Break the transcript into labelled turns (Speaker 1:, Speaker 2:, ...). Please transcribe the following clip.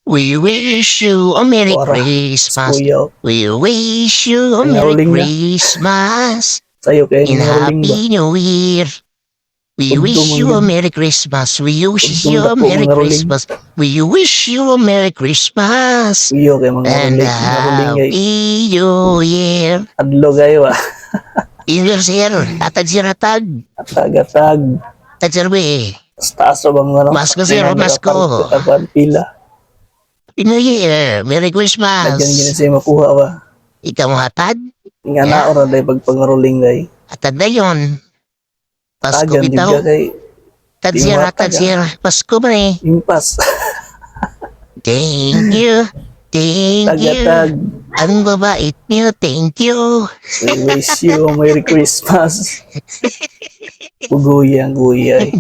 Speaker 1: We wish you a Merry
Speaker 2: Ora,
Speaker 1: Christmas.
Speaker 2: Kuya.
Speaker 1: We wish you a Merry
Speaker 2: Mangaroling na.
Speaker 1: Christmas
Speaker 2: Sa'yo kaya
Speaker 1: and
Speaker 2: mangaroling ba?
Speaker 1: Happy New Year. We
Speaker 2: Ugtong
Speaker 1: wish
Speaker 2: ang
Speaker 1: you a
Speaker 2: gid.
Speaker 1: Merry Christmas. We wish
Speaker 2: Ugtong
Speaker 1: you a
Speaker 2: dako
Speaker 1: Merry
Speaker 2: mangaroling.
Speaker 1: Christmas. We wish you a Merry Christmas
Speaker 2: Kuya kaya
Speaker 1: and
Speaker 2: mangaroling. Mangaroling ay
Speaker 1: Happy New Year.
Speaker 2: adlo kayo ah.
Speaker 1: Iyo sir, atad sir atad.
Speaker 2: Atag-atag.
Speaker 1: Atad sir be.
Speaker 2: Taas bang ano?
Speaker 1: Masko sir,
Speaker 2: Saklingan
Speaker 1: masko.
Speaker 2: nakakuan pila.
Speaker 1: Happy New Year. Merry
Speaker 2: Daghan gini
Speaker 1: Christmas.
Speaker 2: siya makuha ba?
Speaker 1: Ikaw mo hatad?
Speaker 2: Nga na
Speaker 1: Yeah.
Speaker 2: ora day pagpangaroling day.
Speaker 1: Atad na yun. Pasko
Speaker 2: Tagan jud ka
Speaker 1: bitaw.
Speaker 2: kay
Speaker 1: Tad
Speaker 2: di
Speaker 1: sir,
Speaker 2: mo
Speaker 1: atad
Speaker 2: hatag,
Speaker 1: sir. Pasko ba eh?
Speaker 2: impas.
Speaker 1: Thank you. Thank you.
Speaker 2: Tagatag.
Speaker 1: Ang babait niyo. Thank you.
Speaker 2: We wish you a Merry Christmas. Uguyang guyay.